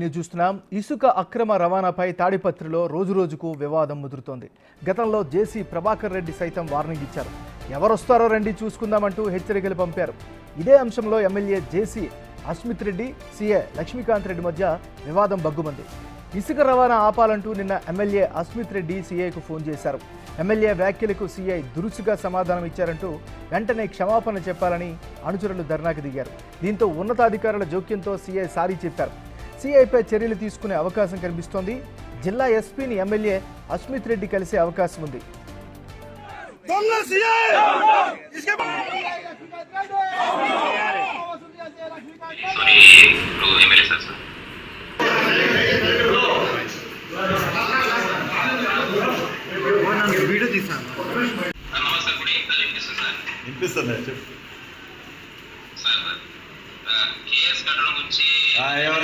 చూస్తున్నాం. ఇసుక అక్రమ రవాణాపై తాడిపత్రిలో రోజురోజుకు వివాదం ముదురుతోంది. గతంలో జేసీ ప్రభాకర్ రెడ్డి సైతం వార్నింగ్ ఇచ్చారు. ఎవరొస్తారో రండి చూసుకుందామంటూ హెచ్చరికలు పంపారు. ఇదే అంశంలో ఎమ్మెల్యే జేసీ అస్మిత్ రెడ్డి, సీఏ లక్ష్మీకాంత్ రెడ్డి మధ్య వివాదం బగ్గుమంది. ఇసుక రవాణా ఆపాలంటూ నిన్న ఎమ్మెల్యే అస్మిత్ రెడ్డి సీఐకు ఫోన్ చేశారు. ఎమ్మెల్యే వ్యాఖ్యలకు సీఐ దురుసుగా సమాధానం ఇచ్చారంటూ వెంటనే క్షమాపణ చెప్పాలని అనుచరులు ధర్నాకు దిగారు. దీంతో ఉన్నతాధికారుల జోక్యంతో సీఐ సారీ చెప్పారు. సీఐపై చర్యలు తీసుకునే అవకాశం కనిపిస్తోంది. జిల్లా ఎస్పీని ఎమ్మెల్యే అస్మిత్ రెడ్డి కలిసే అవకాశం ఉంది.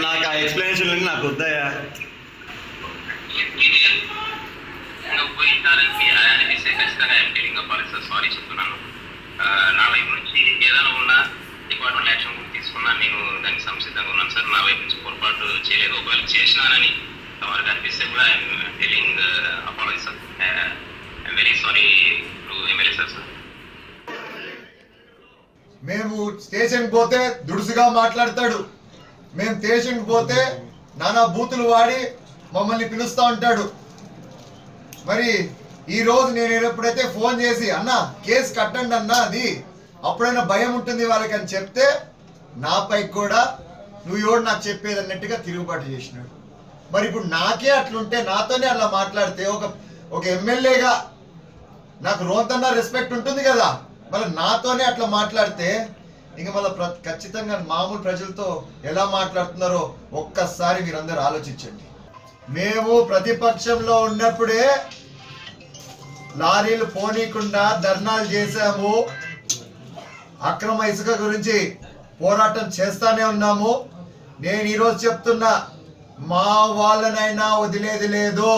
నాకు ఆ ఎక్స్ప్లెనేషన్ నాకు వద్దాయా. సారీ చెప్తున్నాను. నా వైపు నుంచి ఏదైనా ఉన్నా డిపార్ట్మెంట్ యాక్షన్ కూడా తీసుకున్నా నేను దానికి సంసిద్ధంగా ఉన్నాను సార్. నా వైపు నుంచి పొరపాటు చేయలేదు. ఒకవేళ చేసినానని వారికి అనిపిస్తే కూడా I'm telling apology sir. I'm very sorry to MLA sir. మేము స్టేషన్కి పోతే దుడుసుగా మాట్లాడతాడు. మేము స్టేషన్కి పోతే నానా బూతులు వాడి మమ్మల్ని పిలుస్తూ ఉంటాడు. మరి ఈ రోజు నేను ఎప్పుడైతే ఫోన్ చేసి అన్న కేసు కట్టండి అన్న, అది అప్పుడైనా భయం ఉంటుంది వాళ్ళకి అని చెప్తే నాపై కూడా నువ్వు ఎవడు నాకు చెప్పేది అన్నట్టుగా తిరుగుబాటు చేసినాడు. మరి ఇప్పుడు నాకే అట్లుంటే, నాతోనే అట్లా మాట్లాడితే ఒక ఎమ్మెల్యేగా నాకు రోంతన్నా రెస్పెక్ట్ ఉంటుంది కదా, మళ్ళీ నాతోనే అట్లా మాట్లాడితే ఇంకా మళ్ళీ ఖచ్చితంగా మామూలు ప్రజలతో ఎలా మాట్లాడుతున్నారో ఒక్కసారి మీరందరూ ఆలోచించండి. మేము ప్రతిపక్షంలో ఉన్నప్పుడే లారీలు పోనీకుండా ధర్నాలు చేశాము. అక్రమ ఇసుక గురించి పోరాటం చేస్తానే ఉన్నాము. నేను ఈరోజు చెప్తున్నా, మా వాళ్ళనైనా వదిలేది లేదు.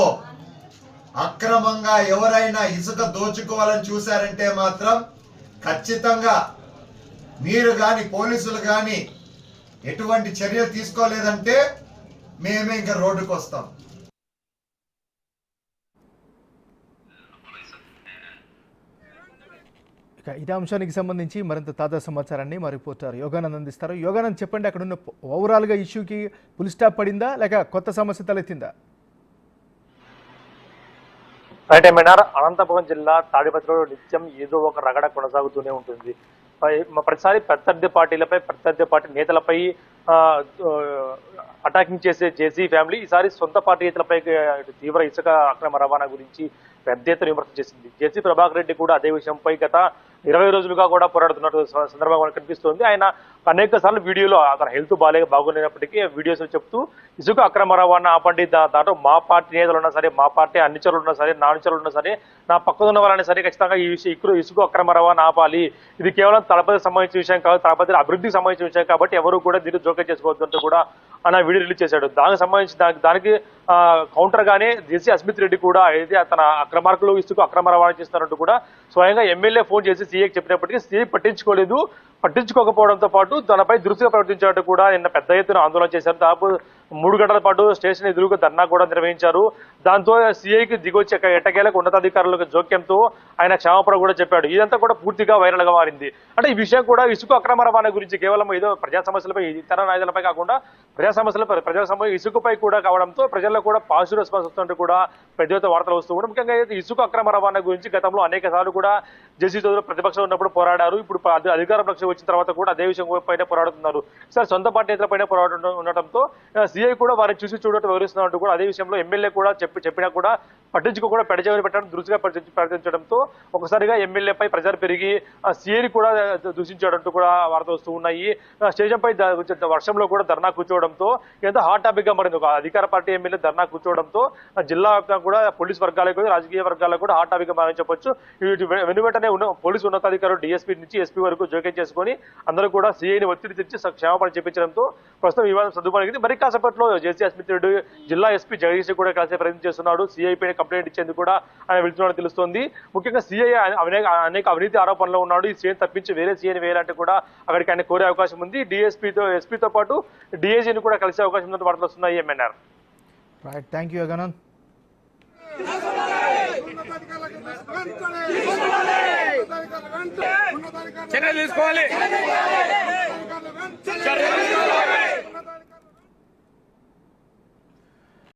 అక్రమంగా ఎవరైనా ఇసుక దోచుకోవాలని చూశారంటే మాత్రం ఖచ్చితంగా మీరు కానీ పోలీసులు కానీ ఎటువంటి చర్యలు తీసుకోలేదంటే మేమే ఇంకా రోడ్డుకు వస్తాం. ఇక ఇదే అంశానికి సంబంధించి మరింత తాజా సమాచారాన్ని మా రిపోర్టర్ యోగానంద్ అందిస్తారు. యోగానంద్, చెప్పండి, అక్కడ ఉన్న ఓవరాల్గా ఇష్యూకి ఫుల్ స్టాప్ పడిందా లేక కొత్త సమస్య తలెత్తిందా? రైట్ ఏమైనారు. అనంతపురం జిల్లా తాడిపత్రిలో నిత్యం ఏదో ఒక రగడ కొనసాగుతూనే ఉంటుంది. ప్రతిసారి ప్రత్యర్థి పార్టీలపై, ప్రత్యర్థి పార్టీ నేతలపై అటాకింగ్ చేసే జేసీ ఫ్యామిలీ ఈసారి సొంత పార్టీ నేతలపై తీవ్ర ఇసుక అక్రమ రవాణా గురించి పెద్ద ఎత్తున విమర్శ చేసింది. జేసీ ప్రభాకర్ రెడ్డి కూడా అదే విషయంపై గత 20 రోజులుగా కూడా పోరాడుతున్నట్టు సందర్భంగా కనిపిస్తోంది. ఆయన అనేక సార్లు వీడియోలో అతను హెల్త్ బాగులేనప్పటికీ వీడియోస్ చెప్తూ ఇసుక అక్రమ రవాణా ఆపండి, దాంట్లో మా పార్టీ నేతలు ఉన్నా సరే, మా పార్టీ అనుచరులు ఉన్నా సరే, నా అనుచరులు ఉన్నా సరే, నా పక్కన ఉన్న వాళ్ళని సరే ఖచ్చితంగా ఈ ఇసుక అక్రమ రవాణా ఆపాలి. ఇది కేవలం తలపతికి సంబంధించిన విషయం కాదు, తలపతి అభివృద్ధికి సంబంధించిన విషయం కాబట్టి ఎవరు కూడా దీన్ని జోక్యం చేసుకోవద్దంటూ కూడా ఆయన వీడియో రిలీజ్ చేశాడు. దానికి సంబంధించి దానికి కౌంటర్ గానే జేసీ అస్మిత్ రెడ్డి కూడా అయితే తన అక్రమార్కులు ఇసుక అక్రమ రవాణా చేస్తున్నట్టు కూడా స్వయంగా ఎమ్మెల్యే ఫోన్ చేసి సీఏకి చెప్పినప్పటికీ సీఏ పట్టించుకోకపోవడంతో పాటు తనపై దురుసుగా ప్రవర్తించినట్టు కూడా నిన్న పెద్ద ఎత్తున ఆందోళన చేశారు. దాదాపు 3 గంటల పాటు స్టేషన్ ఎదురుగా ధర్నా కూడా నిర్వహించారు. దాంతో సీఐకి దిగొచ్చి ఎట్టకేలకు ఉన్నతాధికారులకు జోక్యంతో ఆయన క్షమాపణ కూడా చెప్పాడు. ఇదంతా కూడా పూర్తిగా వైరల్ గా మారింది. అంటే ఈ విషయం కూడా ఇసుక అక్రమ రవాణా గురించి కేవలం ఏదో ప్రజా సమస్యలపై, ఇతర నాయకులపై కాకుండా ప్రజా సమస్య ఇసుకపై కూడా కావడంతో ప్రజల్లో కూడా పాజిటివ్ రెస్పాన్స్ వస్తుంటే కూడా పెద్ద ఎత్తున వార్తలు వస్తూ కూడా ముఖ్యంగా ఇసుక అక్రమ రవాణా గురించి గతంలో అనేక సార్లు కూడా జేసీ చౌదరి ప్రతిపక్షంలో ఉన్నప్పుడు పోరాడారు. ఇప్పుడు అధికార పక్షం వచ్చిన తర్వాత కూడా అదే విషయం పైన పోరాడుతున్నారు. సార్ సొంత పార్టీ నేతలపైన పోరాటం ఉండటంతో సీఐ కూడా వారిని చూడటం వివరిస్తున్నట్టు కూడా అదే విషయంలో ఎమ్మెల్యే కూడా చెప్పినా కూడా పట్టించుకోకుండా పెడచెవిని పెట్టడం, దురుసుగా ప్రవర్తించడంతో ఒకసారిగా ఎమ్మెల్యేపై ప్రెజర్ పెరిగి సీఐని కూడా దూషించడంటూ కూడా వార్తలు వస్తూ ఉన్నాయి. స్టేషన్ పై వర్షంలో కూడా ధర్నా కూర్చోవడంతో ఎంత హాట్ టాపిక్ గా మారింది. ఒక అధికార పార్టీ ఎమ్మెల్యే ధర్నా కూర్చోవడంతో జిల్లా వ్యాప్తంగా కూడా పోలీస్ వర్గాలకు, రాజకీయ వర్గాలకు కూడా హాట్ టాపిక్ గా మారని చెప్పొచ్చు. వెనువెంటనే పోలీసు ఉన్నతాధికారులు డీఎస్పీ నుంచి ఎస్పీ వరకు జోక్యం చేసుకుని అందరూ కూడా సీఐని ఒత్తిడి తెచ్చి క్షమాపణ చెప్పించడంతో ప్రస్తుతం వివాదం సర్దుమణిగింది. మరి కాసేపట్లో కొద్దిసేపట్లో జేసీ అస్మిత్ రెడ్డి జిల్లా ఎస్పీ జగదీష్ కూడా కలిసే ప్రయత్నం చేస్తున్నాడు. సిఐపై కంప్లైంట్ ఇచ్చేందుకు కూడా ఆయన వెళ్తున్నాడని తెలుస్తోంది. ముఖ్యంగా సిఐ అనేక అవినీతి ఆరోపణలో ఉన్నాడు. ఈ సీఎం తప్పించి వేరే సీఎని వేయాలంటే కూడా అక్కడికి ఆయన కోరే అవకాశం ఉంది. ఎస్పీతో పాటు డిఐజీని కూడా కలిసే అవకాశం ఉందని వార్తలు వస్తున్నాయి. ఏమన్నారు? రైట్, థ్యాంక్ యూ అగనంద్. చర్యలు తీసుకోవాలి.